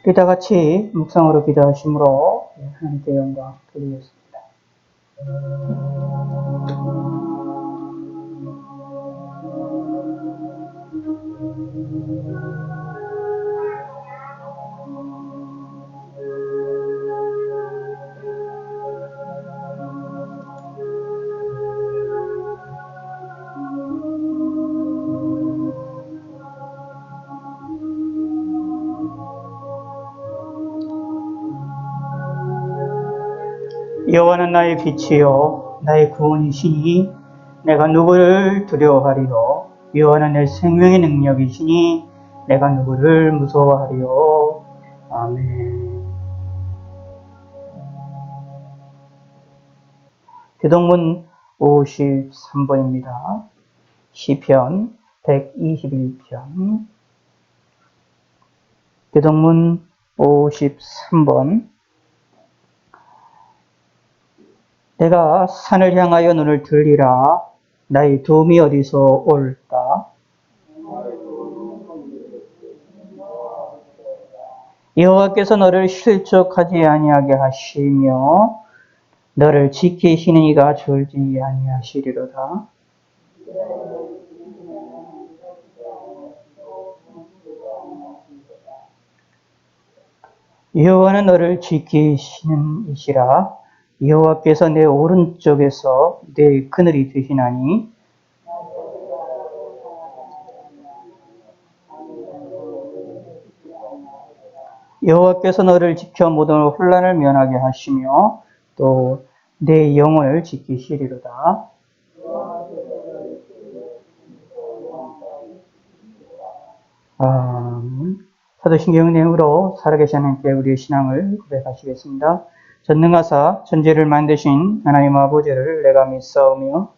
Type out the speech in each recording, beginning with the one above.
우리 다 같이 묵상으로 기도하심으로 하나님께 영광 돌리겠습니다. 여호와는 나의 빛이요 나의 구원이시니 내가 누구를 두려워하리요. 여호와는 내 생명의 능력이시니 내가 누구를 무서워하리요. 아멘. 교동문 53번입니다. 시편 121편. 교동문 53번. 내가 산을 향하여 눈을 들리라. 나의 도움이 어디서 올까? 여호와께서 너를 실족하지 아니하게 하시며 너를 지키시는 이가 졸지 아니하시리로다. 여호와는 너를 지키시는 이시라. 여호와께서 내 오른쪽에서 내 그늘이 되시나니 여호와께서 너를 지켜 모든 혼란을 면하게 하시며 또 내 영혼을 지키시리로다. 사도신경 내용으로 살아계신 하나님께 우리의 신앙을 고백하시겠습니다. 전능하사 천지를 만드신 하나님 아버지를 내가 믿사오며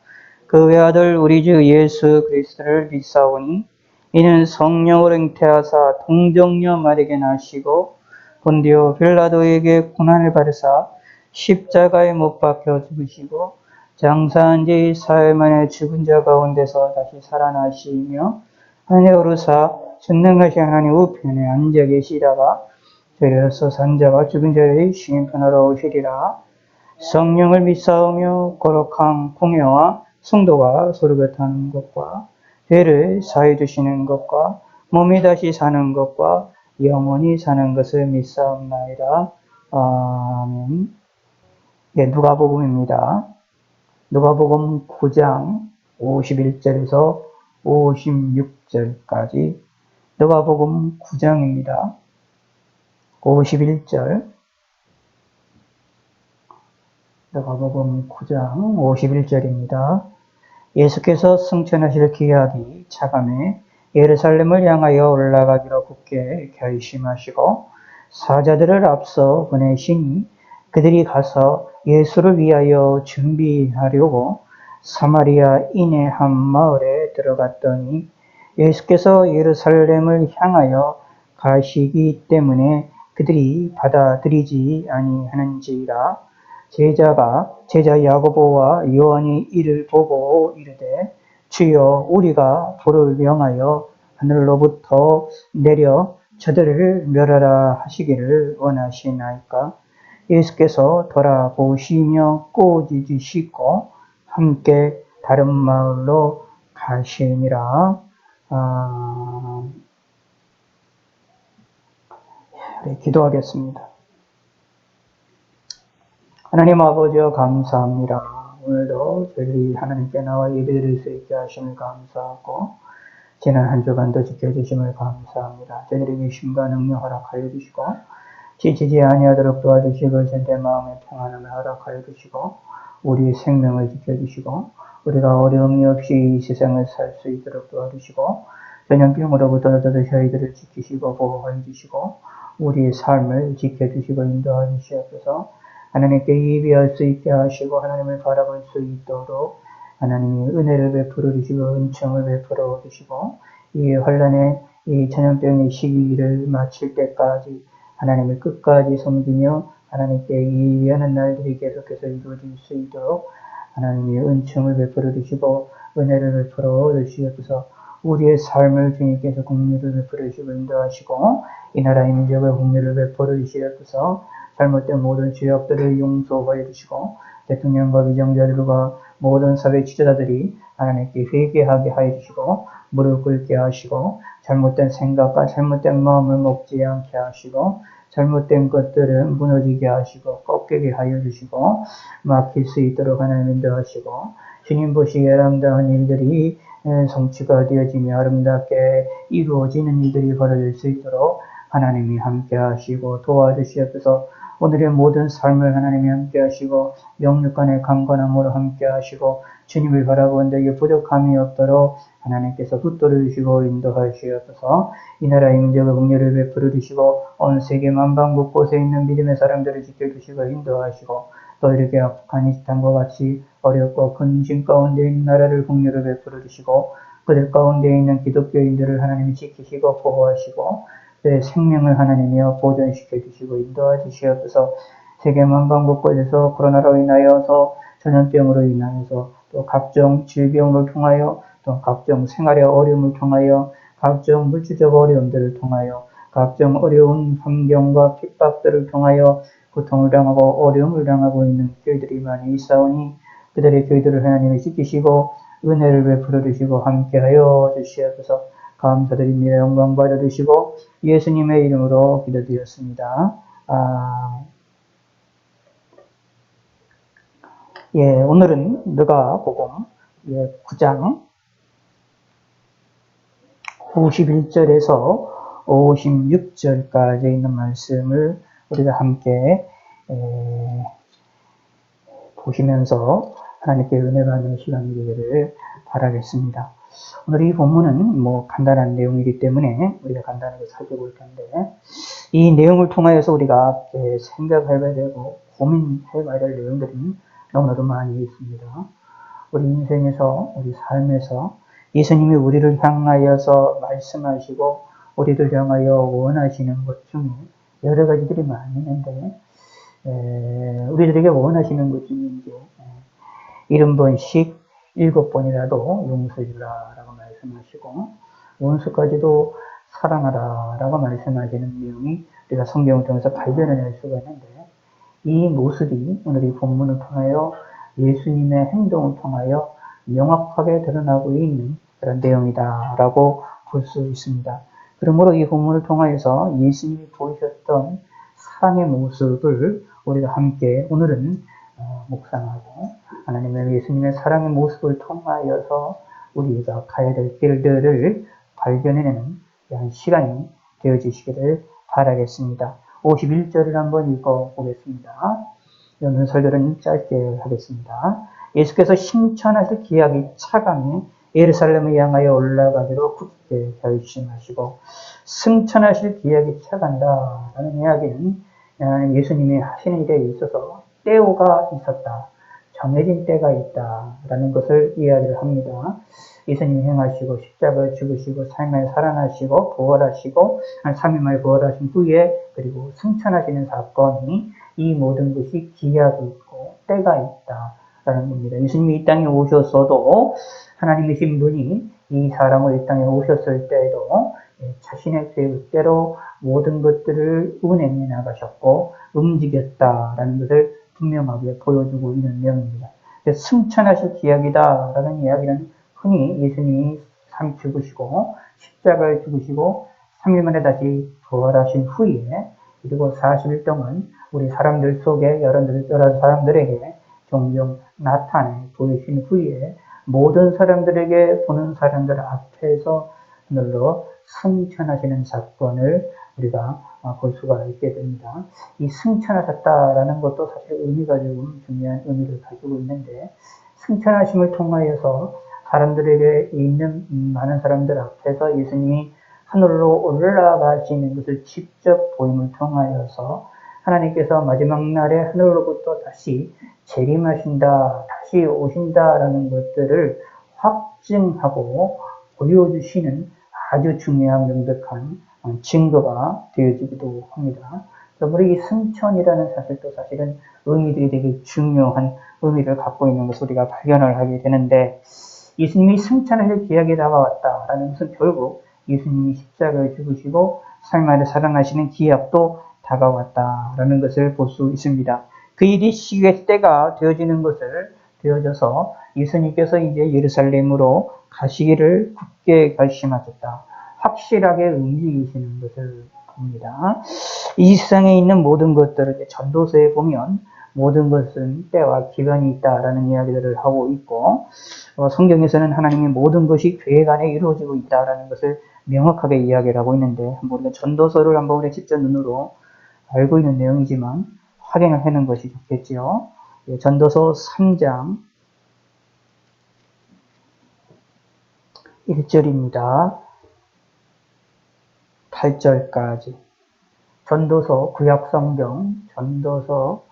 그 외아들 우리 주 예수 그리스도를 믿사오니 이는 성령으로 잉태하사 동정녀 마리아에게 나시고 본디오 빌라도에게 고난을 받으사 십자가에 못 박혀 죽으시고 장사한 지 사흘 만에 죽은 자 가운데서 다시 살아나시며 하늘에 오르사 전능하신 하나님 우편에 앉아 계시다가 저리로서 산자와 죽은 자의 시인편하러 오시리라. 성령을 믿사오며 거룩한 공예와 성도가 서로 곁하는 것과 죄를 사해 주시는 것과 몸이 다시 사는 것과 영원히 사는 것을 믿사옵나이다. 아멘. 누가복음입니다. 누가복음 9장 51절에서 56절까지 누가복음 9장입니다. 51절 누가복음 9장 51절입니다. 예수께서 승천하실 기약이 차감해 예루살렘을 향하여 올라가기로 굳게 결심하시고 사자들을 앞서 보내시니 그들이 가서 예수를 위하여 준비하려고 사마리아 인의 한 마을에 들어갔더니 예수께서 예루살렘을 향하여 가시기 때문에 그들이 받아들이지 아니하는지라. 제자 야고보와 요한이 이를 보고 이르되 주여 우리가 불을 명하여 하늘로부터 내려 저들을 멸하라 하시기를 원하시나이까. 예수께서 돌아보시며 꾸짖으시고 함께 다른 마을로 가시니라. 네, 기도하겠습니다. 하나님 아버지여 감사합니다. 오늘도 저희들이 하나님께 나와 예배드릴 수 있게 하심을 감사하고 지난 한 주간도 지켜주심을 감사합니다. 저희들에게 힘과 능력 허락하여 주시고 지치지 아니하도록 도와주시고 전대 마음의 평안함을 허락하여 주시고 우리의 생명을 지켜주시고 우리가 어려움이 없이 이 세상을 살 수 있도록 도와주시고 전염병으로부터 저희들을 지키시고 보호해 주시고 우리의 삶을 지켜주시고 인도해 주시옵소서. 하나님께 예배할 수 있게 하시고 하나님을 바라볼 수 있도록 하나님이 은혜를 베풀어 주시고 은총을 베풀어 주시고 이 환난의 이 전염병의 시기를 마칠 때까지 하나님을 끝까지 섬기며 하나님께 예배하는 날들이 계속해서 이루어질 수 있도록 하나님이 은총을 베풀어 주시고 은혜를 베풀어 주시옵소서. 우리의 삶을 주님께서 긍휼을 베풀어 주시고 인도하시고 이 나라의 민족의 긍휼을 베풀어 주시옵소서. 잘못된 모든 죄악들을 용서하여 주시고 대통령과 위정자들과 모든 사회 지도자들이 하나님께 회개하게 하여 주시고 무릎 꿇게 하시고 잘못된 생각과 잘못된 마음을 먹지 않게 하시고 잘못된 것들은 무너지게 하시고 꺾이게 하여 주시고 막힐 수 있도록 하나님 인도하시고 주님 보시기에 아름다운 일들이 성취가 되어지며 아름답게 이루어지는 일들이 벌어질 수 있도록 하나님이 함께 하시고 도와주시옵소서. 오늘의 모든 삶을 하나님이 함께 하시고 영육간의 강건함으로 함께 하시고 주님을 바라보는데 부족함이 없도록 하나님께서 붙들어 주시고 인도하시옵소서. 이 나라의 민족의 긍휼을 베풀어 주시고 온 세계 만방 곳곳에 있는 믿음의 사람들을 지켜주시고 인도하시고 또 이렇게 아프가니스탄과 같이 어렵고 근심 가운데 있는 나라를 긍휼을 베풀어 주시고 그들 가운데 있는 기독교인들을 하나님이 지키시고 보호하시고 그들의 생명을 하나님이 보존시켜 주시고 인도하 주시옵소서. 세계 만방 곳곳에서 코로나로 인하여서 전염병으로 인하여서 또 각종 질병을 통하여 또 각종 생활의 어려움을 통하여 각종 물질적 어려움들을 통하여 각종 어려운 환경과 핍박들을 통하여 고통을 당하고 어려움을 당하고 있는 교회들이 많이 있사오니 그들의 교회들을 하나님이 지키시고 은혜를 베풀어 주시고 함께하여 주시옵소서. 감사드립니다. 영광 받아주시고 예수님의 이름으로 기도드렸습니다. 오늘은 누가복음 9장 51절에서 56절까지 있는 말씀을 우리가 함께 보시면서 하나님께 은혜 받는 시간이 되기를 바라겠습니다. 오늘 이 본문은 간단한 내용이기 때문에 우리가 간단하게 살펴볼 텐데 이 내용을 통하여서 우리가 생각해봐야 되고 고민해봐야 될 내용들이 너무나도 많이 있습니다. 우리 인생에서 우리 삶에서 예수님이 우리를 향하여서 말씀하시고 우리를 향하여 원하시는 것 중에 여러 가지들이 많이 있는데 우리들에게 원하시는 것 중에 이제 70번씩 7번이라도 용서해주라 라고 말씀하시고 원수까지도 사랑하라 라고 말씀하시는 내용이 우리가 성경을 통해서 발견해낼 수가 있는데 이 모습이 오늘 이 본문을 통하여 예수님의 행동을 통하여 명확하게 드러나고 있는 그런 내용이다라고 볼 수 있습니다. 그러므로 이 본문을 통하여서 예수님이 보이셨던 사랑의 모습을 우리가 함께 오늘은 묵상하고 하나님의 예수님의 사랑의 모습을 통하여서 우리가 가야 될 길들을 발견해내는 그런 시간이 되어지시기를 바라겠습니다. 51절을 한번 읽어보겠습니다. 오늘 설교는 짧게 하겠습니다. 예수께서 승천하실 기약이 차감해 예루살렘을 향하여 올라가기로 굳게 결심하시고 승천하실 기약이 차간다 라는 이야기는 예수님이 하시는 일에 있어서 때가 있었다. 정해진 때가 있다라는 것을 이야기를 합니다. 예수님이 행하시고 십자가를 죽으시고 삶에 살아나시고 부활하시고 3일 만에 부활하신 후에 그리고 승천하시는 사건이 이 모든 것이 기약이 있고 때가 있다라는 겁니다. 예수님이 이 땅에 오셨어도 하나님이신 분이 이 사람을 이 땅에 오셨을 때에도 자신의 계획대로 모든 것들을 운행해 나가셨고 움직였다라는 것을 분명하게 보여주고 있는 내용입니다. 승천하실 기약이다라는 이야기는 흔히 예수님이 삶 죽으시고 십자가에 죽으시고 3일 만에 다시 부활하신 후에 그리고 40일 동안 우리 사람들 속에 여러 사람들에게 종종 나타내 보이신 후에 모든 사람들에게 보는 사람들 앞에서 하늘로 승천하시는 사건을 우리가 볼 수가 있게 됩니다. 이 승천하셨다라는 것도 사실 의미가 조금 중요한 의미를 가지고 있는데 승천하심을 통하여서 사람들에게 있는 많은 사람들 앞에서 예수님이 하늘로 올라가시는 것을 직접 보임을 통하여서 하나님께서 마지막 날에 하늘로부터 다시 재림하신다, 다시 오신다라는 것들을 확증하고 보여주시는 아주 중요한 명백한 증거가 되어지기도 합니다. 그러므로 이 승천이라는 사실도 사실은 의미들이 되게 중요한 의미를 갖고 있는 것을 우리가 발견을 하게 되는데 예수님이 승천하실 기약이 다가왔다라는 것은 결국 예수님이 십자가에 죽으시고 삶 안에 살아나시는 기약도 다가왔다라는 것을 볼 수 있습니다. 그 일이 시기의 때가 되어지는 것을 되어져서 예수님께서 이제 예루살렘으로 가시기를 굳게 결심하셨다. 확실하게 움직이시는 것을 봅니다. 이 세상에 있는 모든 것들을 전도서에 보면 모든 것은 때와 기간이 있다라는 이야기들을 하고 있고 성경에서는 하나님의 모든 것이 계획 안에 이루어지고 있다라는 것을 명확하게 이야기를 하고 있는데 우리가 전도서를 한번 우리 직접 눈으로 알고 있는 내용이지만 확인을 하는 것이 좋겠지요. 전도서 3장 1절입니다. 8절까지 전도서 구약성경 전도서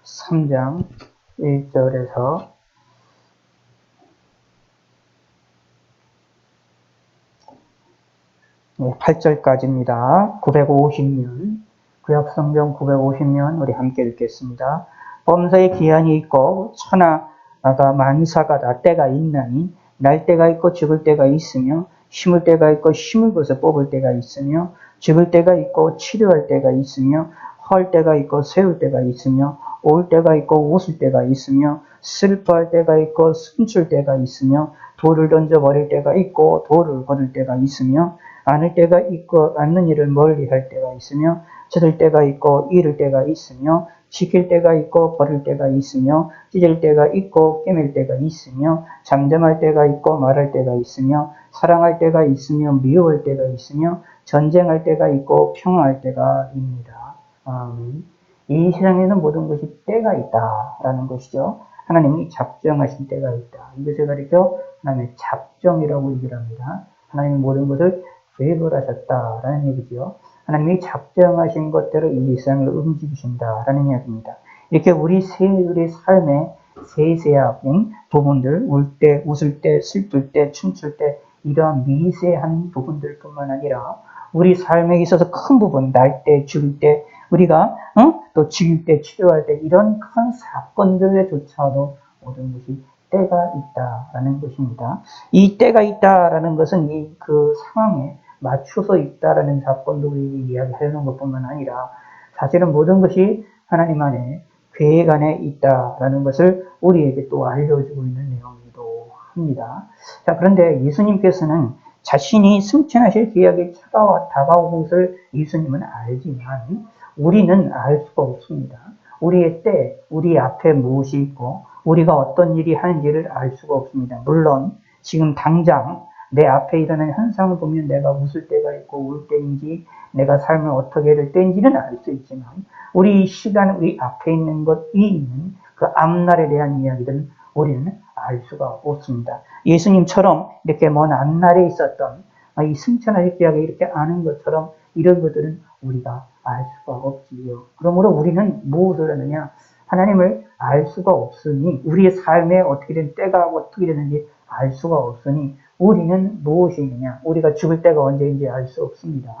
3장 1절에서 8절까지입니다. 950년 구약성경 950년 우리 함께 읽겠습니다. 범사에 기한이 있고 천하가 만사가 다 때가 있나니 날 때가 있고 죽을 때가 있으며 심을 때가 있고 심을 것을 뽑을 때가 있으며 죽을 때가 있고 치료할 때가 있으며 헐 때가 있고 세울 때가 있으며 올 때가 있고 웃을 때가 있으며 슬퍼할 때가 있고 숨출 때가 있으며 돌을 던져버릴 때가 있고 돌을 거둘 때가 있으며 안을 때가 있고 않는 일을 멀리 할 때가 있으며 저들 때가 있고 이를 때가 있으며 지킬 때가 있고 버릴 때가 있으며 찢을 때가 있고 깨맬 때가 있으며 잠잠할 때가 있고 말할 때가 있으며 사랑할 때가 있으며 미워할 때가 있으며 전쟁할 때가 있고 평화할 때가 있습니다. 이 세상에는 모든 것이 때가 있다라는 것이죠. 하나님이 작정하신 때가 있다. 이것을 가리켜 하나님의 작정이라고 얘기를 합니다. 하나님이 모든 것을 계획을 하셨다라는 얘기죠. 하나님이 작정하신 것대로 이 세상을 움직이신다라는 이야기입니다. 이렇게 우리 삶의 세세한 부분들, 울 때, 웃을 때, 슬플 때, 춤출 때 이러한 미세한 부분들뿐만 아니라 우리 삶에 있어서 큰 부분, 날 때, 죽을 때, 우리가 또 죽일 때, 치료할 때 이런 큰 사건들에조차도 모든 것이 때가 있다라는 것입니다. 이 때가 있다라는 것은 그 상황에 맞춰서 있다라는 사건도 우리에게 이야기하려는 것뿐만 아니라 사실은 모든 것이 하나님 안에 계획 안에 있다라는 것을 우리에게 또 알려주고 있는 내용이기도 합니다. 자, 그런데 예수님께서는 자신이 승천하실 기약이 다가온 것을 예수님은 알지만 우리는 알 수가 없습니다. 우리의 때, 우리 앞에 무엇이 있고 우리가 어떤 일이 하는지를 알 수가 없습니다. 물론 지금 당장 내 앞에 일어나는 현상을 보면 내가 웃을 때가 있고 울 때인지 내가 삶을 어떻게 할 때인지는 알 수 있지만 우리 시간, 우리 앞에 있는 것이 있는 그 앞날에 대한 이야기들은 우리는 알 수가 없습니다. 예수님처럼 이렇게 먼 앞날에 있었던 이 승천하실 기약을 이렇게 아는 것처럼 이런 것들은 우리가 알 수가 없지요. 그러므로 우리는 무엇을 하느냐? 하나님을 알 수가 없으니 우리의 삶에 어떻게 된 때가 어떻게 되는지 알 수가 없으니 우리는 무엇이 있느냐? 우리가 죽을 때가 언제인지 알 수 없습니다.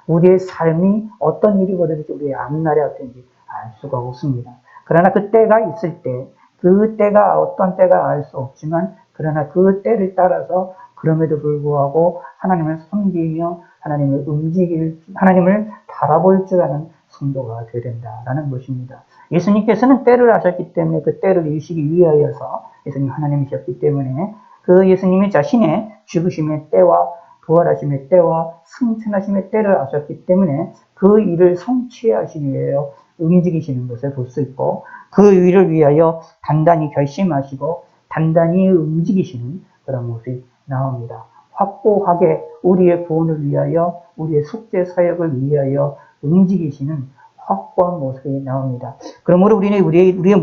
우리의 삶이 어떤 일이 벌어질지 우리의 앞날에 어떤지 알 수가 없습니다. 그러나 그 때가 있을 때, 그 때가 어떤 때가 알 수 없지만 그러나 그 때를 따라서 그럼에도 불구하고 하나님을 섬기며 하나님을 바라볼 줄 아는 성도가 되어야 된다라는 것입니다. 예수님께서는 때를 아셨기 때문에 그 때를 이루시기 위하여서 예수님 하나님이셨기 때문에 그 예수님이 자신의 죽으심의 때와 부활하심의 때와 승천하심의 때를 아셨기 때문에 그 일을 성취하시기 위하여 움직이시는 것을 볼 수 있고 그 일을 위하여 단단히 결심하시고 단단히 움직이시는 그런 모습이 나옵니다. 확고하게 우리의 구원을 위하여 우리의 속죄 사역을 위하여 움직이시는 확고한 모습이 나옵니다. 그러므로 우리는 우리의 이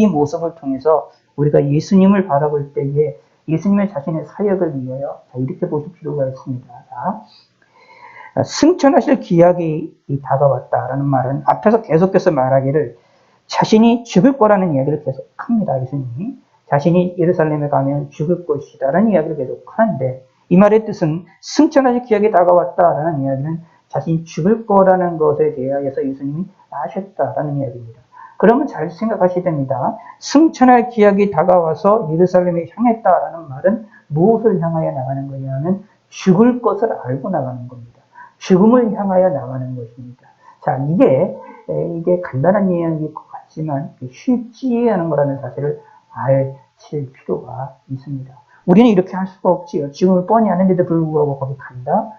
모습을 통해서 우리가 예수님을 바라볼 때에 예수님의 자신의 사역을 위하여 이렇게 보실 필요가 있습니다. 자, 승천하실 기약이 다가왔다라는 말은 앞에서 계속해서 말하기를 자신이 죽을 거라는 이야기를 계속합니다. 예수님이 자신이 예루살렘에 가면 죽을 것이다라는 이야기를 계속하는데 이 말의 뜻은 승천하실 기약이 다가왔다라는 이야기는 자신이 죽을 거라는 것에 대하여서 예수님이 아셨다라는 이야기입니다. 그러면 잘 생각하셔야 됩니다. 승천할 기약이 다가와서 예루살렘에 향했다라는 말은 무엇을 향하여 나가는 거냐면 죽을 것을 알고 나가는 겁니다. 죽음을 향하여 나가는 것입니다. 자, 이게 간단한 이야기일 것 같지만 쉽지 않은 거라는 사실을 알칠 필요가 있습니다. 우리는 이렇게 할 수가 없지요. 죽음을 뻔히 아는데도 불구하고 거기 간다?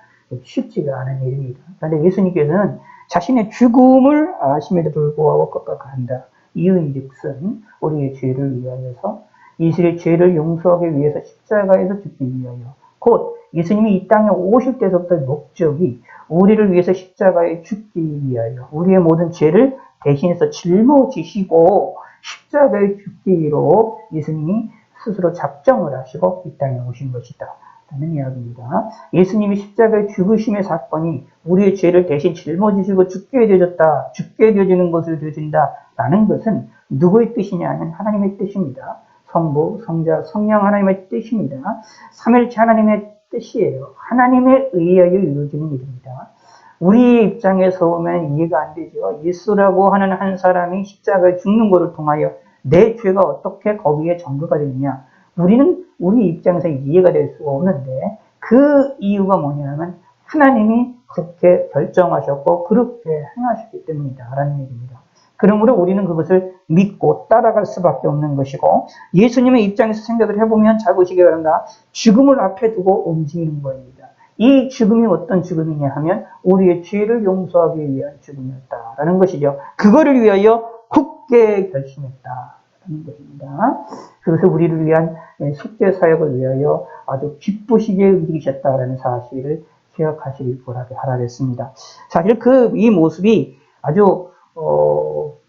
쉽지가 않은 일입니다. 그런데 예수님께서는 자신의 죽음을 아심에도 불구하고 거기 간다. 이유인즉슨 우리의 죄를 위하여서 이스라엘 죄를 용서하기 위해서 십자가에서 죽기 위하여 곧 예수님이 이 땅에 오실 때부터 목적이 우리를 위해서 십자가에 죽기 위하여 우리의 모든 죄를 대신해서 짊어지시고 십자가에 죽기로 예수님이 스스로 작정을 하시고 이 땅에 오신 것이다 라는 이야기입니다. 예수님이 십자가에 죽으심의 사건이 우리의 죄를 대신 짊어지시고 죽게 되어졌다, 죽게 되어지는 것을 되어진다 라는 것은 누구의 뜻이냐면 하나님의 뜻입니다. 성부, 성자, 성령 하나님의 뜻입니다. 삼일체 하나님의 뜻이에요. 하나님에 의하여 이루어지는 일입니다. 우리 입장에서 보면 이해가 안 되죠. 예수라고 하는 한 사람이 십자가에 죽는 것을 통하여 내 죄가 어떻게 거기에 전부가 되느냐. 우리 입장에서 이해가 될 수가 없는데 그 이유가 뭐냐면 하나님이 그렇게 결정하셨고 그렇게 행하셨기 때문이다 라는 얘기입니다. 그러므로 우리는 그것을 믿고 따라갈 수밖에 없는 것이고 예수님의 입장에서 생각을 해보면 잘 보시기 바랍니다. 죽음을 앞에 두고 움직이는 겁니다. 이 죽음이 어떤 죽음이냐 하면 우리의 죄를 용서하기 위한 죽음이었다라는 것이죠. 그거를 위하여 굳게 결심했다라는 것입니다. 그것을 우리를 위한 속죄 사역을 위하여 아주 기쁘시게 움직이셨다라는 사실을 기억하시길 바라겠습니다. 사실 이 모습이 아주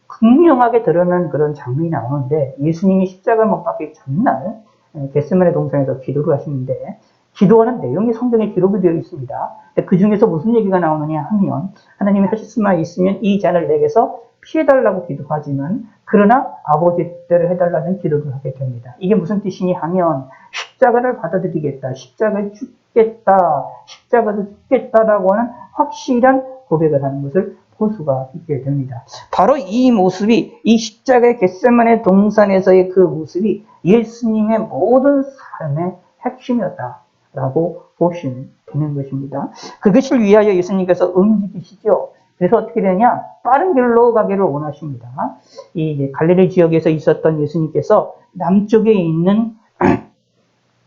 극명하게 드러난 그런 장면이 나오는데 예수님이 십자가 못 박기 전날 겟세마네 동산에서 기도를 하시는데 기도하는 내용이 성경에 기록이 되어 있습니다. 그 중에서 무슨 얘기가 나오느냐 하면 하나님이 하실 수만 있으면 이 잔을 내게서 피해달라고 기도하지만 그러나 아버지 뜻대로 해달라는 기도를 하게 됩니다. 이게 무슨 뜻이냐 하면 십자가를 받아들이겠다, 십자가에 죽겠다, 십자가도 죽겠다라고 하는 확실한 고백을 하는 것을 볼 수가 있게 됩니다. 바로 이 모습이 이 십자가의 겟세마네 동산에서의 그 모습이 예수님의 모든 삶의 핵심이었다라고 보시면 되는 것입니다. 그것을 위하여 예수님께서 움직이시죠. 그래서 어떻게 되냐? 빠른 길로 가기를 원하십니다. 이 갈릴리 지역에서 있었던 예수님께서 남쪽에 있는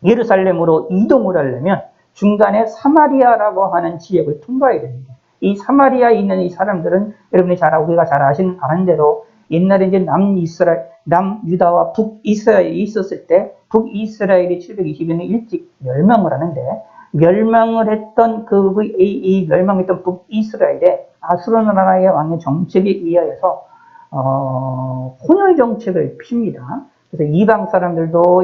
예루살렘으로 이동을 하려면 중간에 사마리아라고 하는 지역을 통과해야 됩니다. 이 사마리아에 있는 이 사람들은 여러분이 우리가 잘 아는 대로 옛날에 이제 남유다와 북이스라엘이 있었을 때 북이스라엘이 720년 일찍 멸망을 하는데 멸망을 했던 이 멸망했던 북이스라엘에 아수르나라의 왕의 정책에 의하여서 혼혈 정책을 핍니다. 그래서 이방 사람들도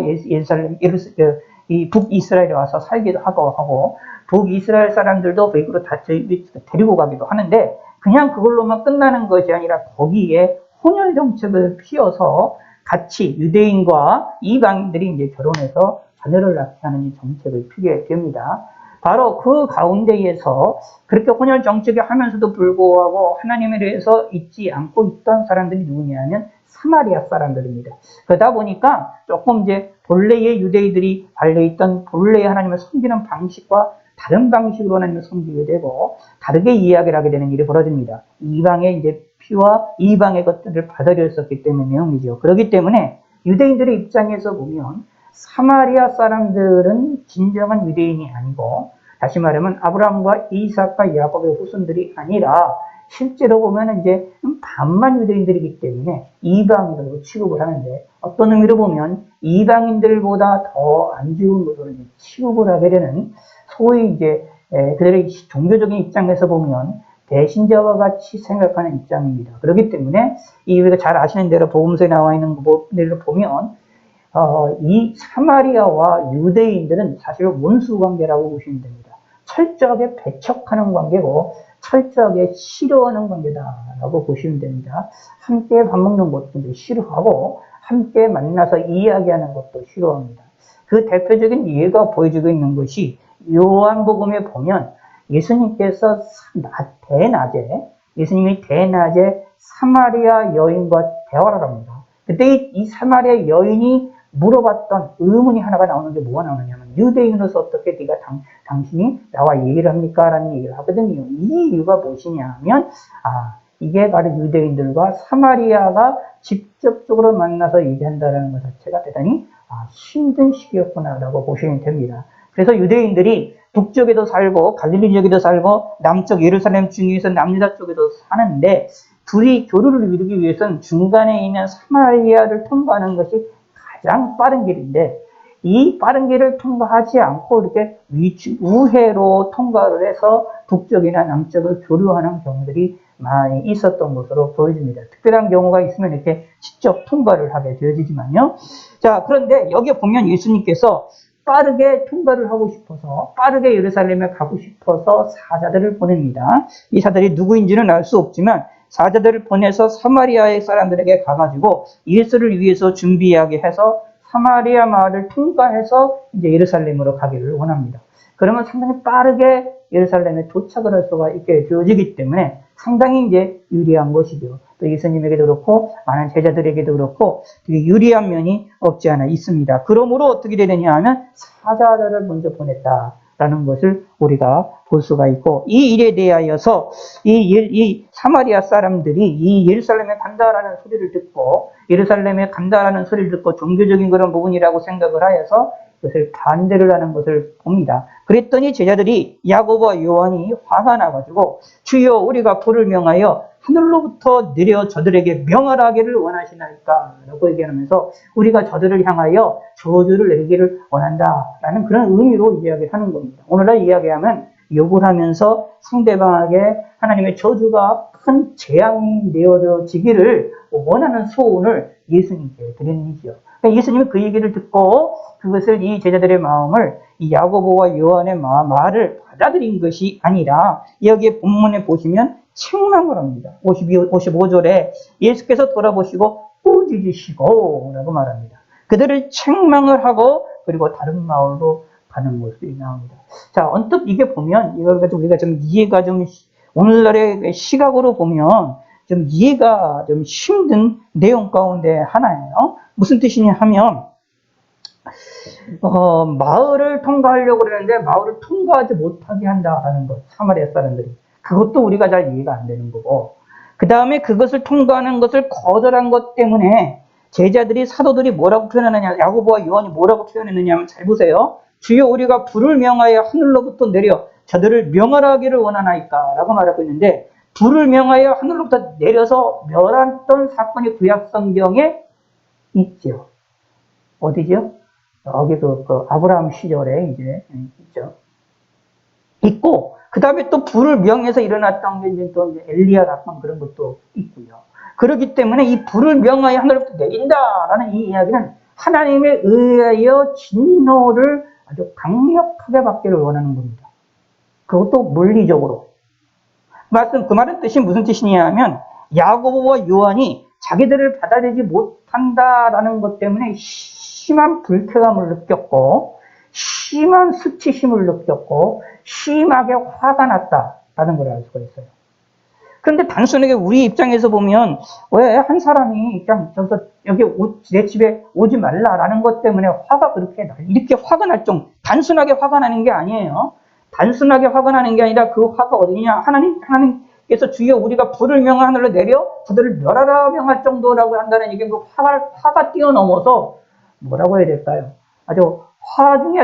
이 북이스라엘에 와서 살기도 하고 북이스라엘 사람들도 외국으로 다 데리고 가기도 하는데 그냥 그걸로만 끝나는 것이 아니라 거기에 혼혈 정책을 피워서 같이 유대인과 이방인들이 이제 결혼해서 자녀를 낳게 하는 이 정책을 피게 됩니다. 바로 그 가운데에서 그렇게 혼혈 정책을 하면서도 불구하고 하나님에 대해서 잊지 않고 있던 사람들이 누구냐면 사마리아 사람들입니다. 그러다 보니까 조금 이제 본래의 유대인들이 달려있던 본래의 하나님을 섬기는 방식과 다른 방식으로 하나님을 섬기게 되고 다르게 이야기를 하게 되는 일이 벌어집니다. 이방의 이제 피와 이방의 것들을 받아들였었기 때문에 내용이죠. 그렇기 때문에 유대인들의 입장에서 보면 사마리아 사람들은 진정한 유대인이 아니고 다시 말하면 아브라함과 이삭과 야곱의 후손들이 아니라 실제로 보면 이제 반만 유대인들이기 때문에 이방인으로 취급을 하는데 어떤 의미로 보면 이방인들보다 더 안 좋은 것으로 취급을 하게 되는 소위 이제 그들의 종교적인 입장에서 보면 배신자와 같이 생각하는 입장입니다. 그렇기 때문에 우리가 잘 아시는 대로 복음서에 나와 있는 것들을 보면 이 사마리아와 유대인들은 사실 원수 관계라고 보시면 됩니다. 철저하게 배척하는 관계고 철저하게 싫어하는 관계다라고 보시면 됩니다. 함께 밥 먹는 것도 싫어하고 함께 만나서 이야기하는 것도 싫어합니다. 그 대표적인 예가 보여지고 있는 것이 요한복음에 보면 예수님께서 예수님이 대낮에 사마리아 여인과 대화를 합니다. 그때 이 사마리아 여인이 물어봤던 의문이 하나가 나오는데 뭐가 나오느냐면요. 유대인으로서 어떻게 네가 당신이 나와 얘기를 합니까? 라는 얘기를 하거든요. 이 이유가 무엇이냐 하면, 이게 바로 유대인들과 사마리아가 직접적으로 만나서 얘기한다는 것 자체가 대단히 힘든 시기였구나라고 보시면 됩니다. 그래서 유대인들이 북쪽에도 살고 갈릴리 지역에도 살고 남쪽 예루살렘 중에서 남유다 쪽에도 사는데 둘이 교류를 이루기 위해서는 중간에 있는 사마리아를 통과하는 것이 가장 빠른 길인데 이 빠른 길을 통과하지 않고 이렇게 우회로 통과를 해서 북쪽이나 남쪽을 교류하는 경우들이 많이 있었던 것으로 보여집니다. 특별한 경우가 있으면 이렇게 직접 통과를 하게 되어지지만요. 자, 그런데 여기에 보면 예수님께서 빠르게 통과를 하고 싶어서 빠르게 예루살렘에 가고 싶어서 사자들을 보냅니다. 이 사자들이 누구인지는 알 수 없지만 사자들을 보내서 사마리아의 사람들에게 가가지고 예수를 위해서 준비하게 해서 사마리아 마을을 통과해서 이제 예루살렘으로 가기를 원합니다. 그러면 상당히 빠르게 예루살렘에 도착을 할 수가 있게 되어지기 때문에 상당히 이제 유리한 것이죠. 또 예수님에게도 그렇고 많은 제자들에게도 그렇고 되게 유리한 면이 없지 않아 있습니다. 그러므로 어떻게 되느냐 하면 사자들을 먼저 보냈다라는 것을 우리가 볼 수가 있고 이 일에 대하여서 이 사마리아 사람들이 이 예루살렘에 간다라는 소리를 듣고 예루살렘에 간다라는 소리를 듣고 종교적인 그런 부분이라고 생각을 하여서 그것을 반대를 하는 것을 봅니다. 그랬더니 제자들이 야고보와 요한이 화가 나가지고 주여 우리가 불을 명하여 하늘로부터 내려 저들에게 명하라기를 원하시나이까 라고 얘기하면서 우리가 저들을 향하여 저주를 내리기를 원한다라는 그런 의미로 이야기하는 겁니다. 오늘날 이야기하면 욕을 하면서 상대방에게 하나님의 저주가 큰 재앙이 내어지기를 원하는 소원을 예수님께 드리는 일이죠. 예수님이 그 얘기를 듣고 그것을 이 제자들의 마음을 이 야고보와 요한의 말을 받아들인 것이 아니라 여기에 본문에 보시면 책망을 합니다. 55절에 예수께서 돌아보시고 꾸짖으시고 라고 말합니다. 그들을 책망을 하고 그리고 다른 마을로 가는 모습이 나옵니다. 자, 언뜻 이게 보면 이걸 가지고 우리가 좀 이해가 좀 오늘날의 시각으로 보면 좀 이해가 좀 힘든 내용 가운데 하나예요. 무슨 뜻이냐 하면 마을을 통과하려고 그러는데 마을을 통과하지 못하게 한다는 것. 사마리아 사람들이. 그것도 우리가 잘 이해가 안 되는 거고 그 다음에 그것을 통과하는 것을 거절한 것 때문에 제자들이 사도들이 뭐라고 표현하느냐 야고보와 요한이 뭐라고 표현했느냐 하면 잘 보세요. 주여 우리가 불을 명하여 하늘로부터 내려 저들을 멸하기를 원하나이까 라고 말하고 있는데 불을 명하여 하늘로부터 내려서 멸했던 사건이 구약 성경에 있죠. 어디죠? 여기 그 아브라함 시절에 이제 있죠. 있고 그 다음에 또 불을 명해서 일어났던 게 이제 또 엘리야 사건 그런 것도 있고요. 그렇기 때문에 이 불을 명하여 하늘로부터 내린다라는 이 이야기는 하나님에 의하여 진노를 아주 강력하게 받기를 원하는 겁니다. 그것도 물리적으로. 그 말은 뜻이 무슨 뜻이냐 하면 야고보와 요한이 자기들을 받아들이지 못한다라는 것 때문에 심한 불쾌감을 느꼈고 심한 수치심을 느꼈고 심하게 화가 났다라는 걸 알 수가 있어요. 그런데 단순하게 우리 입장에서 보면 왜 한 사람이 그냥 여기 내 집에 오지 말라라는 것 때문에 화가 이렇게 화가 날 정도 단순하게 화가 나는 게 아니에요. 단순하게 화가 나는 게 아니라 그 화가 어디냐 하나님께서 주여 우리가 불을 명하 하늘로 내려 그들을 멸하라 명할 정도라고 한다는 얘기는 그 화가 뛰어넘어서 뭐라고 해야 될까요? 아주 화 중에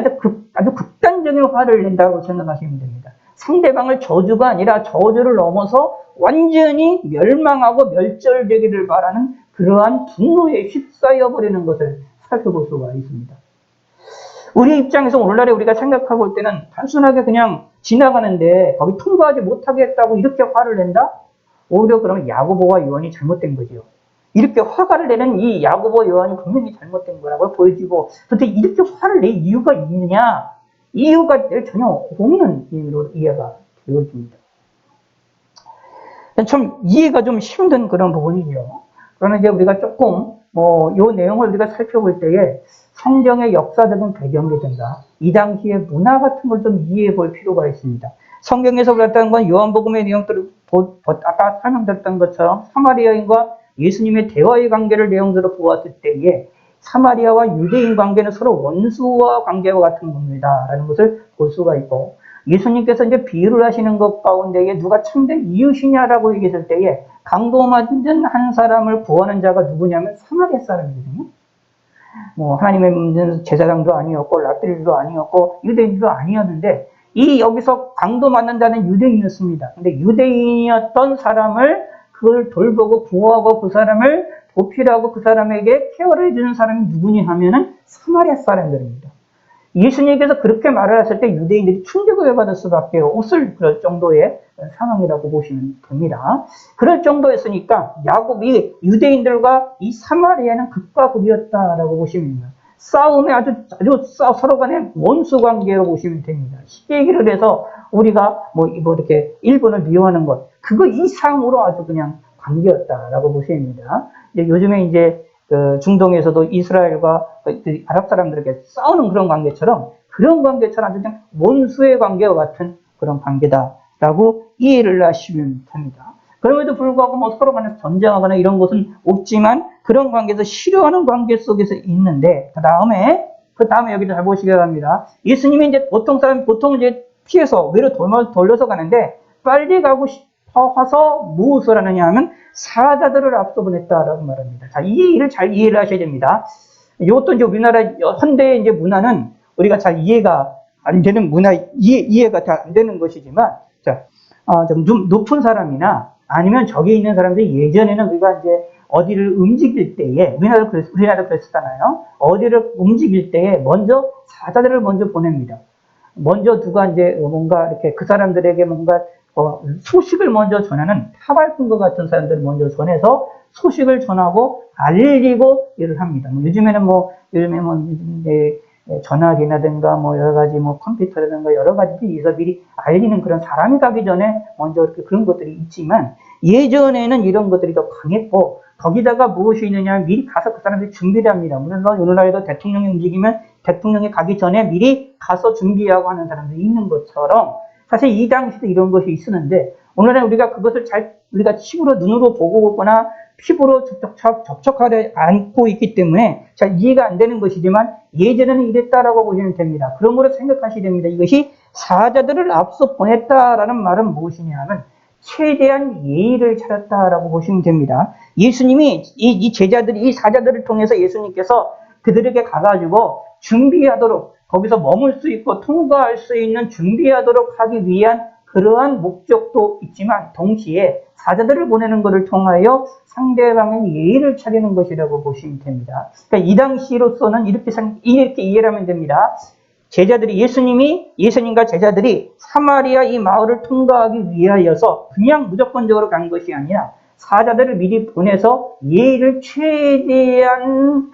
아주 극단적인 화를 낸다고 생각하시면 됩니다. 상대방을 저주가 아니라 저주를 넘어서 완전히 멸망하고 멸절되기를 바라는 그러한 분노에 휩싸여 버리는 것을 살펴볼 수가 있습니다. 우리 입장에서 오늘날에 우리가 생각하고 올 때는 단순하게 그냥 지나가는데 거기 통과하지 못하게 했다고 이렇게 화를 낸다? 오히려 그러면 야고보와 요한이 잘못된 거죠. 이렇게 화를 내는 이 야고보 요한이 분명히 잘못된 거라고 보여지고 도대체 이렇게 화를 낼 이유가 있느냐? 이유가 전혀 없는 이유로 이해가 되어집니다. 참 이해가 좀 힘든 그런 부분이죠. 그러나 이제 우리가 조금 요 내용을 우리가 살펴볼 때에 성경의 역사적인 배경이든가 이 당시의 문화 같은 걸 좀 이해해 볼 필요가 있습니다. 성경에서 그랬다는 건 요한복음의 내용들을 아까 설명드렸던 것처럼 사마리아인과 예수님의 대화의 관계를 내용들을 보았을 때에 사마리아와 유대인 관계는 서로 원수와 관계와 같은 겁니다. 라는 것을 볼 수가 있고, 예수님께서 이제 비유를 하시는 것 가운데에 누가 참된 이웃이냐라고 얘기했을 때에 강도맞은 한 사람을 구하는 자가 누구냐면 사마리아 사람이거든요. 뭐 하나님의 문제는 제사장도 아니었고 라트리도 아니었고 유대인도 아니었는데 이 여기서 강도 맞는 자는 유대인이었습니다. 근데 유대인이었던 사람을 그걸 돌보고 구하고 그 사람을 보필하고 그 사람에게 케어를 해주는 사람이 누구냐 하면은 사마리아 사람들입니다. 예수님께서 그렇게 말을 하실 때 유대인들이 충격을 받을 수밖에 없을 그럴 정도의 상황이라고 보시면 됩니다. 그럴 정도였으니까 야곱이 유대인들과 이 사마리아는 극과 극이었다라고 보시면 됩니다. 싸움에 아주 서로 간에 원수 관계로 보시면 됩니다. 쉽게 얘기를 해서 우리가 뭐 이렇게 일본을 미워하는 것, 그거 이상으로 아주 그냥 관계였다라고 보시면 됩니다. 요즘에 이제 중동에서도 이스라엘과 아랍 사람들에게 싸우는 그런 관계처럼 아주 그냥 원수의 관계와 같은 그런 관계다라고 이해를 하시면 됩니다. 그럼에도 불구하고 뭐 서로 간에 전쟁하거나 이런 것은 없지만 그런 관계에서 싫어하는 관계 속에서 있는데 그 다음에 여기 잘 보시기 바랍니다. 예수님이 이제 보통 이제 피해서 위로 돌려서 가는데 빨리 가고 싶어서 무엇을 하느냐 하면 사자들을 앞서 보냈다라고 말합니다. 자, 이 일을 잘 이해를 하셔야 됩니다. 이것도 이제 우리나라 현대의 이제 문화는 우리가 잘 이해가 안 되는 이해가 잘 안 되는 것이지만, 자, 좀 높은 사람이나 아니면 저기 있는 사람들이 예전에는 우리가 이제 어디를 움직일 때에, 우리나라도 그랬었잖아요. 어디를 움직일 때에 먼저 사자들을 먼저 보냅니다. 먼저 누가 이제 뭔가 이렇게 그 사람들에게 뭔가 소식을 먼저 전하는 타발꾼과 같은 사람들을 먼저 전해서 소식을 전하고 알리고 일을 합니다. 요즘에 전화기라든가 여러 가지 컴퓨터라든가 여러 가지들이 있어 미리 알리는 그런 사람이 가기 전에 먼저 이렇게 그런 것들이 있지만 예전에는 이런 것들이 더 강했고 거기다가 무엇이 있느냐 미리 가서 그 사람들이 준비를 합니다. 물론 오늘날에도 대통령이 움직이면 대통령이 가기 전에 미리 가서 준비하고 하는 사람들이 있는 것처럼 사실 이 당시도 이런 것이 있었는데 오늘날 우리가 그것을 우리가 식으로 눈으로 보고 있거나 피부로 접촉하지 않고 있기 때문에 잘 이해가 안 되는 것이지만 예전에는 이랬다라고 보시면 됩니다. 그러므로 생각하셔야 됩니다. 이것이 사자들을 앞서 보냈다라는 말은 무엇이냐 하면 최대한 예의를 차렸다라고 보시면 됩니다. 예수님이 이 사자들을 통해서 예수님께서 그들에게 가가지고 준비하도록 거기서 머물 수 있고 통과할 수 있는 준비하도록 하기 위한 그러한 목적도 있지만 동시에 사자들을 보내는 것을 통하여 상대방의 예의를 차리는 것이라고 보시면 됩니다. 그러니까 이 당시로서는 이렇게 이해를 하면 됩니다. 예수님과 제자들이 사마리아 이 마을을 통과하기 위하여서 그냥 무조건적으로 간 것이 아니라 사자들을 미리 보내서 예의를 최대한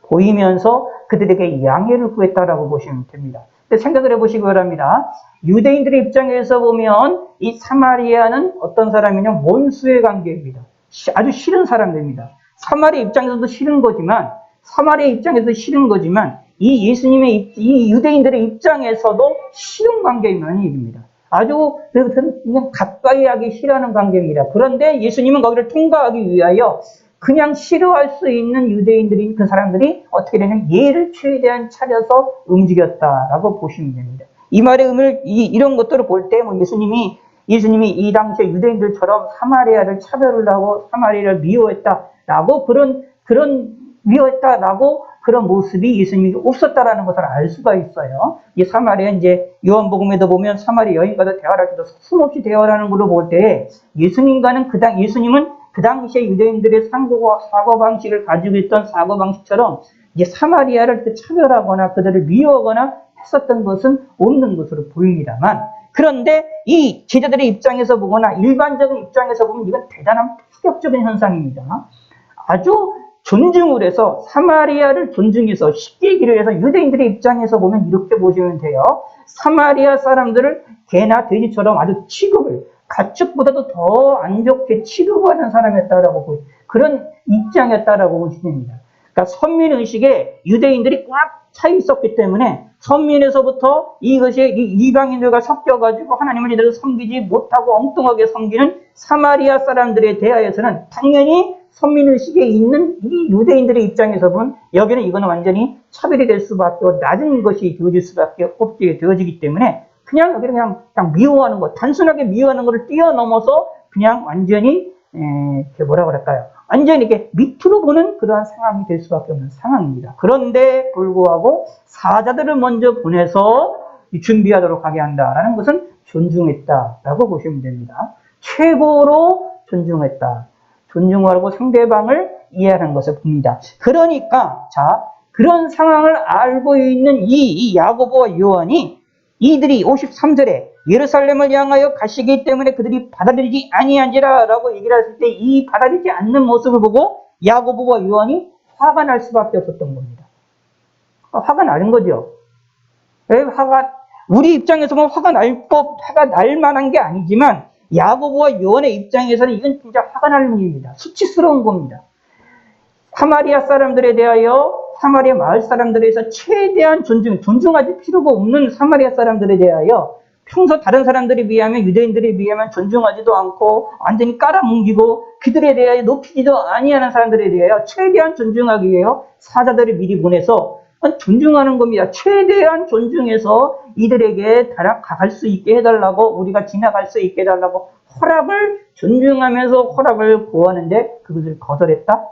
보이면서 그들에게 양해를 구했다라고 보시면 됩니다. 생각을 해보시기 바랍니다. 유대인들의 입장에서 보면 이 사마리아는 어떤 사람이냐 원수의 관계입니다. 아주 싫은 사람들입니다. 사마리아 입장에서도 싫은 거지만 이 유대인들의 입장에서도 싫은 관계라는 얘기입니다. 아주 그냥 가까이 하기 싫어하는 관계입니다. 그런데 예수님은 거기를 통과하기 위하여 그냥 싫어할 수 있는 그 사람들이 어떻게 되냐면 예를 최대한 차려서 움직였다라고 보시면 됩니다. 이 말의 의미를, 이런 것들을 볼 때, 예수님이 이 당시에 유대인들처럼 사마리아를 차별을 하고 사마리아를 미워했다라고 미워했다라고 그런 모습이 예수님이 없었다라는 것을 알 수가 있어요. 이 사마리아 이제 요한복음에도 보면 사마리아 여인과도 대화를 할 때도 서슴없이 대화를 하는 걸로 볼 때 예수님은 그 당시에 유대인들의 사고방식을 가지고 있던 사고방식처럼 이제 사마리아를 차별하거나 그들을 미워하거나 했었던 것은 없는 것으로 보입니다만 그런데 이 제자들의 입장에서 보거나 일반적인 입장에서 보면 이건 대단한 파격적인 현상입니다. 아주 존중을 해서 사마리아를 존중해서 쉽게 얘기를 해서 유대인들의 입장에서 보면 이렇게 보시면 돼요. 사마리아 사람들을 개나 돼지처럼 아주 가축보다도 더 안 좋게 취급하는 사람이었다라고 그런 입장이었다라고 보시면 됩니다. 그러니까 선민의식에 유대인들이 꽉 차 있었기 때문에 선민에서부터 이것이 이방인들과 섞여가지고 하나님을 제대로 섬기지 못하고 엉뚱하게 섬기는 사마리아 사람들에 대하여서는 당연히 선민의식에 있는 이 유대인들의 입장에서 보면 여기는 이거는 완전히 차별이 될 수밖에 없고 낮은 것이 되어질 수밖에 없게 되어지기 때문에 그냥 여기는 그냥 미워하는 것, 단순하게 미워하는 것을 뛰어넘어서 그냥 완전히 뭐라 그럴까요? 완전히 이렇게 밑으로 보는 그러한 상황이 될 수밖에 없는 상황입니다. 그런데 불구하고 사자들을 먼저 보내서 준비하도록 하게 한다라는 것은 존중했다라고 보시면 됩니다. 최고로 존중했다. 존중하고 상대방을 이해하는 것을 봅니다. 그러니까 자 그런 상황을 알고 있는 이 야고보와 요한이 이들이 53절에 예루살렘을 향하여 가시기 때문에 그들이 받아들이지 아니한지라 라고 얘기를 했을 때 이 받아들이지 않는 모습을 보고 야고보와 요한이 화가 날 수밖에 없었던 겁니다. 화가 나는 거죠. 왜 우리 입장에서 보면 화가 날 만한 게 아니지만 야고보와 요한의 입장에서는 이건 진짜 화가 날 일입니다. 수치스러운 겁니다. 사마리아 사람들에 대하여 사마리아 마을 사람들에 대해서 최대한 존중하지 필요가 없는 사마리아 사람들에 대하여 평소 다른 사람들에 비하면 유대인들에 비하면 존중하지도 않고 완전히 깔아뭉기고 그들에 대하여 높이지도 아니하는 사람들에 대하여 최대한 존중하기 위하여 사자들을 미리 보내서 존중하는 겁니다. 최대한 존중해서 이들에게 갈 수 있게 해달라고 우리가 지나갈 수 있게 해달라고 허락을 존중하면서 허락을 구하는데 그것을 거절했다?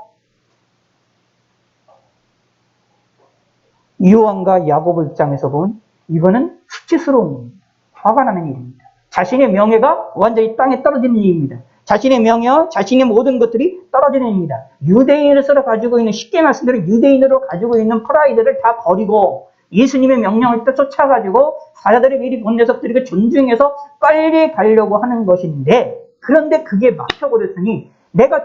요한과 야고보 입장에서 보면 이거는 수치스러운 일입니다. 화가 나는 일입니다. 자신의 명예가 완전히 땅에 떨어지는 일입니다. 자신의 명예와 자신의 모든 것들이 떨어지는 일입니다. 유대인으로서 가지고 있는 쉽게 말씀드리면 유대인으로 가지고 있는 프라이드를 다 버리고 예수님의 명령을 쫓아가지고 사자들을 미리 보내서 그들에게 존중해서 빨리 가려고 하는 것인데 그런데 그게 막혀버렸으니 내가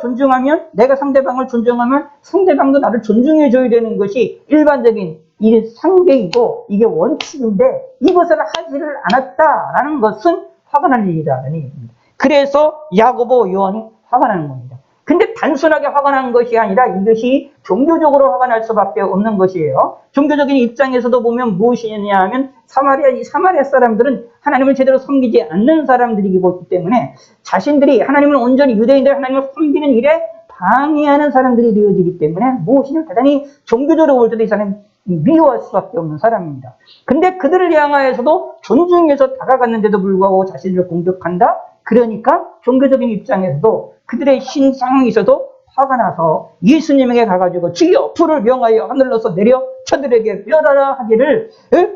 상대방을 존중하면 상대방도 나를 존중해줘야 되는 것이 일반적인 이게 상계이고 이게 원칙인데 이것을 하지를 않았다라는 것은 화가 날 일이라는 얘기입니다. 그래서 야고보 요한이 화가 나는 겁니다. 근데 단순하게 화가 난 것이 아니라 이것이 종교적으로 화가 날 수밖에 없는 것이에요. 종교적인 입장에서도 보면 무엇이냐 하면 사마리아 사람들은 하나님을 제대로 섬기지 않는 사람들이기 때문에 자신들이 하나님을 온전히 유대인들 하나님을 섬기는 일에 방해하는 사람들이 되어지기 때문에 무엇이냐 대단히 종교적으로 볼 때도 이 사람이 미워할 수밖에 없는 사람입니다. 근데 그들을 향하여서도 존중해서 다가갔는데도 불구하고 자신을 공격한다? 그러니까 종교적인 입장에서도 그들의 신상황에서도 화가 나서 예수님에게 가가지고 주여 불을 명하여 하늘로서 내려 저들에게 멸하라 하기를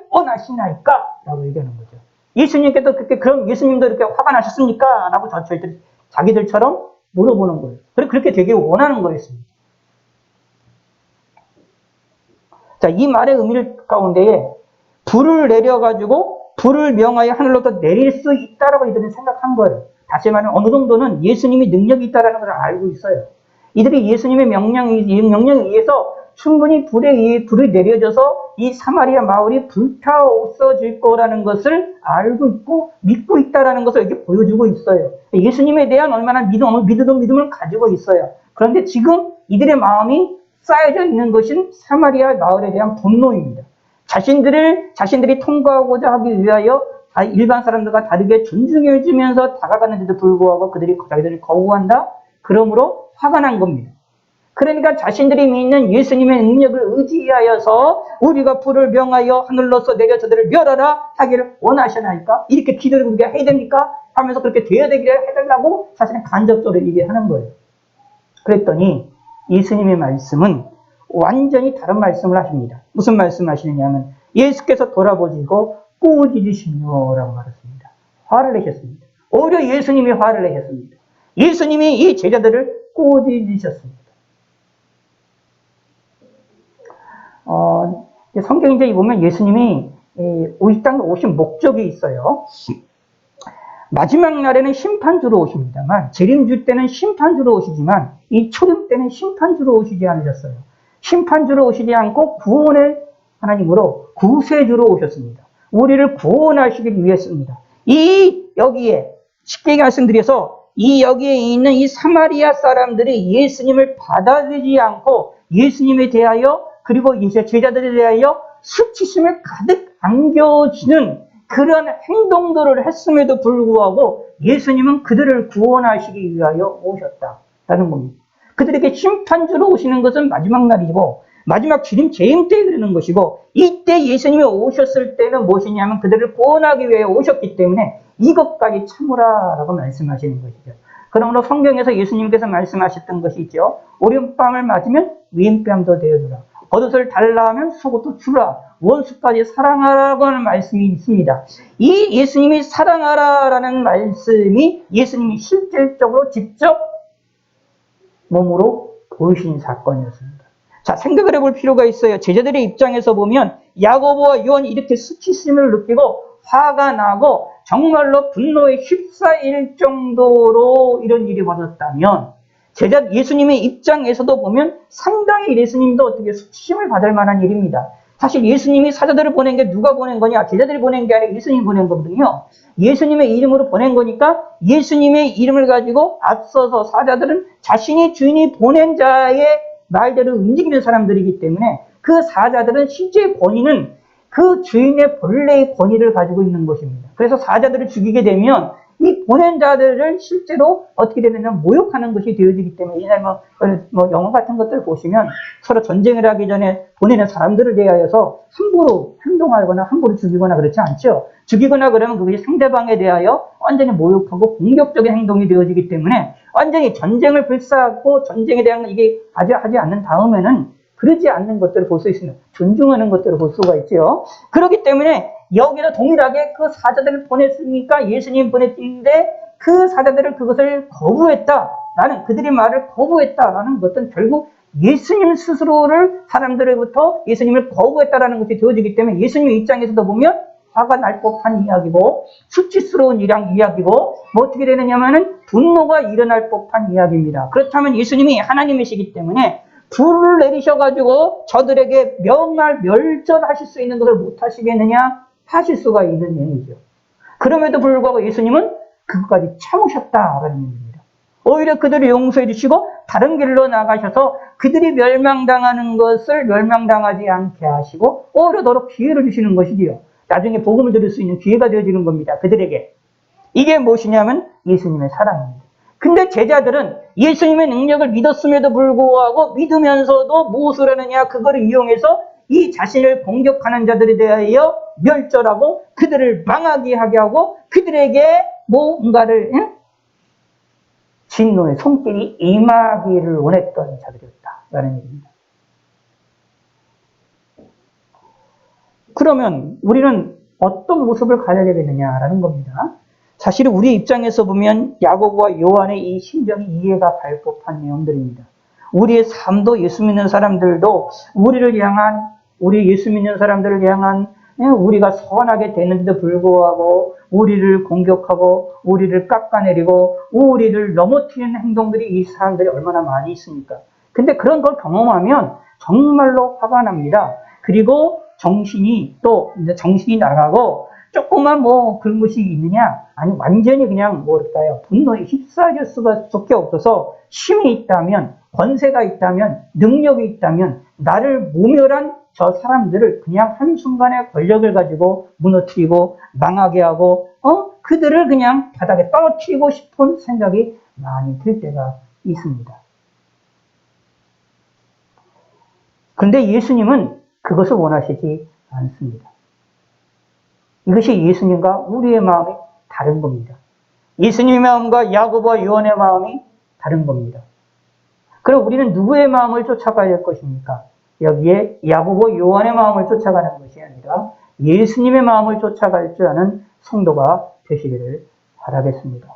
원하시나이까? 라고 얘기하는 거죠. 예수님께도 그럼 예수님도 이렇게 화가 나셨습니까? 라고 자기들처럼 물어보는 거예요. 그렇게 되게 원하는 거였습니다. 자, 이 말의 의미를 가운데에 불을 내려가지고 불을 명하여 하늘로부터 내릴 수 있다라고 이들은 생각한 거예요. 다시 말하면 어느 정도는 예수님이 능력이 있다라는 걸 알고 있어요. 이들이 예수님의 명령에 의해서 충분히 불이 내려져서 이 사마리아 마을이 불타없어질 거라는 것을 알고 있고 믿고 있다라는 것을 이렇게 보여주고 있어요. 예수님에 대한 얼마나 믿음을 가지고 있어요. 그런데 지금 이들의 마음이 쌓여져 있는 것은 사마리아 마을에 대한 분노입니다. 자신들이 통과하고자 하기 위하여 일반 사람들과 다르게 존중해주면서 다가갔는데도 불구하고 자기들을 거부한다? 그러므로 화가 난 겁니다. 그러니까 자신들이 믿는 예수님의 능력을 의지하여서 우리가 불을 명하여 하늘로서 내려 저들을 멸하라 하기를 원하시나이까? 이렇게 기도를 우리가 해야 됩니까? 하면서 그렇게 되어야 되기를 해달라고 자신의 간접적으로 얘기하는 거예요. 그랬더니 예수님의 말씀은 완전히 다른 말씀을 하십니다. 무슨 말씀 하시느냐 하면 예수께서 돌아보시고 꾸짖으시며 라고 말했습니다. 화를 내셨습니다. 오히려 예수님이 화를 내셨습니다. 예수님이 이 제자들을 꾸짖으셨습니다. 성경에 보면 예수님이 이 땅에 오신 목적이 있어요. 마지막 날에는 심판주로 오십니다만 재림주 때는 심판주로 오시지만 이 초림 때는 심판주로 오시지 않으셨어요. 심판주로 오시지 않고 구원의 하나님으로 구세주로 오셨습니다. 우리를 구원하시기 위해서입니다. 여기에 쉽게 말씀드려서 여기에 있는 이 사마리아 사람들이 예수님을 받아들이지 않고 예수님에 대하여 그리고 제자들에 대하여 수치심을 가득 안겨주는 그런 행동들을 했음에도 불구하고 예수님은 그들을 구원하시기 위하여 오셨다라는 겁니다. 그들에게 심판주로 오시는 것은 마지막 날이고 마지막 주님 재임 때에 그러는 것이고 이때 예수님이 오셨을 때는 무엇이냐면 그들을 구원하기 위해 오셨기 때문에 이것까지 참으라라고 말씀하시는 것이죠. 그러므로 성경에서 예수님께서 말씀하셨던 것이 있죠. 오른뺨을 맞으면 왼뺨도 되어주라. 겉옷을 달라 하면 속옷도 주라. 원수까지 사랑하라고 하는 말씀이 있습니다. 이 예수님이 사랑하라라는 말씀이 예수님이 실질적으로 직접 몸으로 보이신 사건이었습니다. 자, 생각을 해볼 필요가 있어요. 제자들의 입장에서 보면 야고보와 요한이 이렇게 수치심을 느끼고 화가 나고 정말로 분노에 휩싸일 정도로 이런 일이 벌어졌다면 예수님의 입장에서도 보면 상당히 예수님도 어떻게 수치심을 받을 만한 일입니다. 사실 예수님이 사자들을 보낸 게 누가 보낸 거냐? 제자들이 보낸 게 아니라 예수님이 보낸 거거든요. 예수님의 이름으로 보낸 거니까 예수님의 이름을 가지고 앞서서 사자들은 자신이 주인이 보낸 자의 말대로 움직이는 사람들이기 때문에 그 사자들은 실제 권위는 그 주인의 본래의 권위를 가지고 있는 것입니다. 그래서 사자들을 죽이게 되면 이 보낸 자들을 실제로 어떻게 되냐면 모욕하는 것이 되어지기 때문에 옛날 뭐 영화 같은 것들 보시면 서로 전쟁을 하기 전에 보내는 사람들을 대하여서 함부로 행동하거나 함부로 죽이거나 그렇지 않죠. 죽이거나 그러면 그것이 상대방에 대하여 완전히 모욕하고 공격적인 행동이 되어지기 때문에 완전히 전쟁을 불사하고 전쟁에 대한 이게 하지 않는 다음에는 그러지 않는 것들을 볼 수 있습니다. 존중하는 것들을 볼 수가 있죠. 그렇기 때문에 여기도 동일하게 그 사자들을 보냈으니까 예수님 보냈는데 그 사자들을 그것을 거부했다라는 그들의 말을 거부했다라는 것은 결국 예수님 스스로를 사람들로부터 예수님을 거부했다라는 것이 되어지기 때문에 예수님 입장에서도 보면 화가 날 법한 이야기고 수치스러운 이야기고 뭐 어떻게 되느냐면은 분노가 일어날 법한 이야기입니다. 그렇다면 예수님이 하나님이시기 때문에 불을 내리셔가지고 저들에게 멸절하실 수 있는 것을 못하시겠느냐? 하실 수가 있는 얘기죠. 그럼에도 불구하고 예수님은 그것까지 참으셨다라는 얘기입니다. 오히려 그들을 용서해 주시고 다른 길로 나가셔서 그들이 멸망당하는 것을 멸망당하지 않게 하시고 오히려 더러 기회를 주시는 것이지요. 나중에 복음을 들을 수 있는 기회가 되어지는 겁니다. 그들에게. 이게 무엇이냐면 예수님의 사랑입니다. 근데 제자들은 예수님의 능력을 믿었음에도 불구하고 믿으면서도 무엇을 하느냐? 그거를 이용해서 이 자신을 공격하는 자들에 대하여 멸절하고 그들을 망하게 하게 하고 그들에게 뭔가를 진노의 손길이 임하기를 원했던 자들이었다라는 얘기입니다. 그러면 우리는 어떤 모습을 가져야 되느냐라는 겁니다. 사실 우리 입장에서 보면 야고보와 요한의 이 심정이 이해가 갈 법한 내용들입니다. 우리의 삶도 예수 믿는 사람들도 우리 예수 믿는 사람들을 향한 우리가 선하게 되는데도 불구하고 우리를 공격하고 우리를 깎아내리고 우리를 넘어뜨리는 행동들이 이 사람들이 얼마나 많이 있습니까? 근데 그런 걸 경험하면 정말로 화가 납니다. 그리고 정신이 나가고 조금만 뭐 그런 것이 있느냐? 아니 완전히 그냥 뭐랄까요? 분노에 휩싸일 수밖에 없어서 힘이 있다면, 권세가 있다면, 능력이 있다면 나를 모멸한 저 사람들을 그냥 한순간에 권력을 가지고 무너뜨리고 망하게 하고 그들을 그냥 바닥에 떨어뜨리고 싶은 생각이 많이 들 때가 있습니다. 그런데 예수님은 그것을 원하시지 않습니다. 이것이 예수님과 우리의 마음이 다른 겁니다. 예수님의 마음과 야고보와 요한의 마음이 다른 겁니다. 그럼 우리는 누구의 마음을 쫓아가야 할 것입니까? 여기에 야고보 요한의 마음을 쫓아가는 것이 아니라 예수님의 마음을 쫓아갈 줄 아는 성도가 되시기를 바라겠습니다.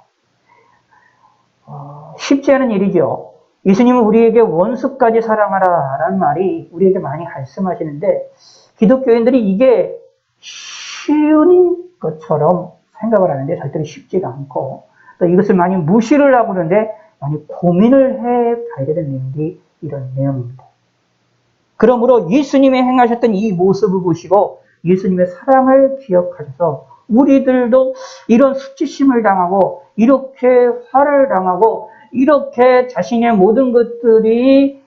쉽지 않은 일이죠. 예수님은 우리에게 원수까지 사랑하라 라는 말이 우리에게 많이 말씀하시는데 기독교인들이 이게 쉬운 것처럼 생각을 하는데 절대로 쉽지가 않고 또 이것을 많이 무시를 하고 그러는데 많이 고민을 해봐야 되는 내용이 이런 내용입니다. 그러므로 예수님이 행하셨던 이 모습을 보시고 예수님의 사랑을 기억하셔서 우리들도 이런 수치심을 당하고 이렇게 화를 당하고 이렇게 자신의 모든 것들이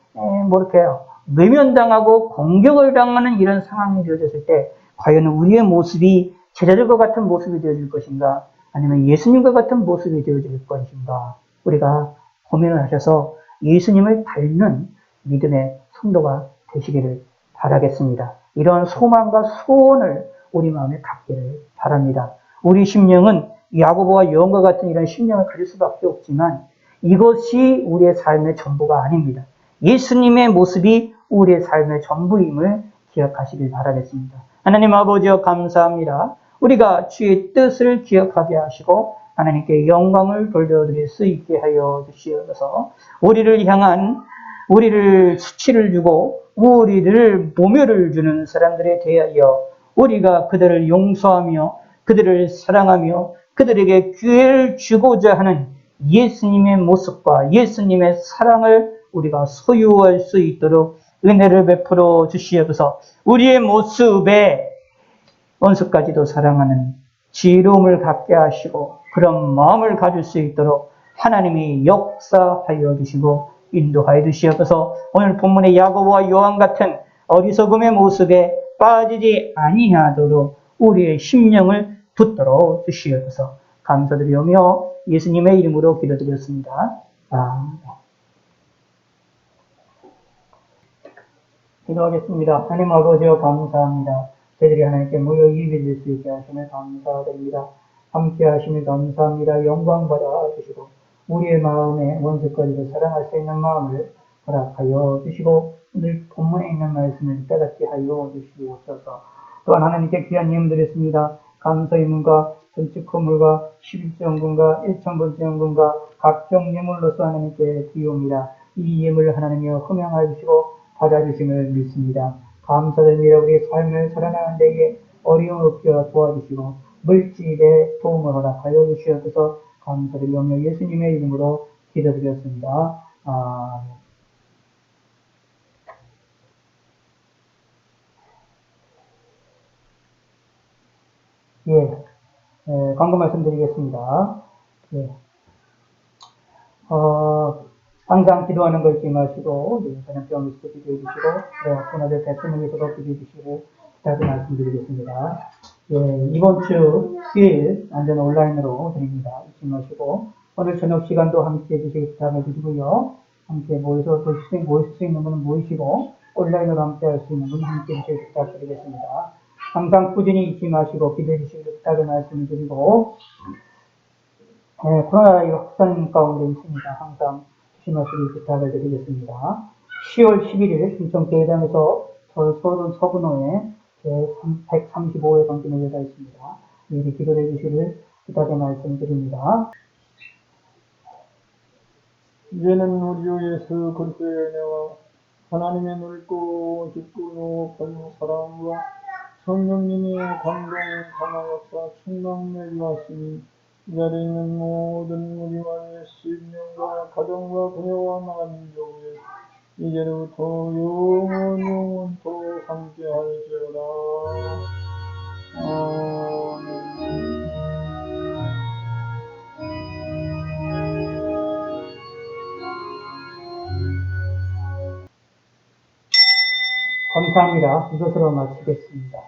외면당하고 공격을 당하는 이런 상황이 되어졌을 때 과연 우리의 모습이 제자들과 같은 모습이 되어질 것인가 아니면 예수님과 같은 모습이 되어질 것인가 우리가 고민을 하셔서 예수님을 닮는 믿음의 성도가 되시기를 바라겠습니다. 이런 소망과 소원을 우리 마음에 갖기를 바랍니다. 우리 심령은 야고보와 요한과 같은 이런 심령을 가질 수밖에 없지만 이것이 우리의 삶의 전부가 아닙니다. 예수님의 모습이 우리의 삶의 전부임을 기억하시길 바라겠습니다. 하나님 아버지여 감사합니다. 우리가 주의 뜻을 기억하게 하시고 하나님께 영광을 돌려드릴 수 있게 하여 주시옵소서. 우리를 수치를 주고 우리를 모멸을 주는 사람들에 대하여 우리가 그들을 용서하며 그들을 사랑하며 그들에게 기회를 주고자 하는 예수님의 모습과 예수님의 사랑을 우리가 소유할 수 있도록 은혜를 베풀어 주시옵소서. 우리의 모습에 원수까지도 사랑하는 지혜로움을 갖게 하시고 그런 마음을 가질 수 있도록 하나님이 역사하여 주시고 인도하여 주시옵소서. 오늘 본문의 야고보와 요한 같은 어리석음의 모습에 빠지지 아니하도록 우리의 심령을 붙들어 주시옵소서. 감사드리오며 예수님의 이름으로 기도드렸습니다. 아멘. 기도하겠습니다. 하나님 아버지여 감사합니다. 저희들이 하나님께 모여 예배드릴 수 있게 하심을 감사드립니다. 함께 하심을 감사합니다. 영광 받아 주시고 우리의 마음에 원수까지도 사랑할 수 있는 마음을 허락하여 주시고 오늘 본문에 있는 말씀을 깨닫게 하여 주시옵소서. 또한 하나님께 귀한 예물 드렸습니다. 감사의 문과 전축 건물과 11조 연금과 1,000번째 연금과 각종 예물로서 하나님께 드리옵니다. 이 예물을 하나님이여 흠양하여 주시고 받아주심을 믿습니다. 감사드립니다. 우리의 삶을 살아나는 데에 어려움 없게 도와주시고 물질에 도움을 허락하여 주시옵소서. 감사드리며 예수님의 이름으로 기도드렸습니다. 아멘. 광고 말씀드리겠습니다. 항상 기도하는 거 잊지 마시고, 전염병 리스크 기도해 주시고, 코로나 대통령 위해서도 기도해 주시고, 부탁을 말씀드리겠습니다. 이번 주 수요일 완전 온라인으로 드립니다. 잊지 마시고, 오늘 저녁 시간도 함께 해주시기 부탁해 주시고요. 함께 모이실 수 있는 분은 모이시고, 온라인으로 함께 할 수 있는 분은 함께 해주시기 부탁드리겠습니다. 항상 꾸준히 잊지 마시고, 기도해 주시기 부탁을 말씀드리고, 코로나 확산 가운데 있습니다. 항상 조심하시길 부탁을 드리겠습니다. 10월 11일 신청교회당에서 서울 서분호에 제135회 강진의 예가 있습니다. 미리 기도해 주시길 부탁의 말씀드립니다. 이제는 우리 주 예수 그리스도의 은혜와 하나님의 넓고 깊고 높은 사랑과 성령님의 광동 강화 역사 충만히 왔으니 이 자리에 있는 모든 우리와 예수 인명과 가정과 그녀와 나간 민족에 이제로부터 영원토록 함께 할지어다. 아멘. 감사합니다. 이것으로 마치겠습니다.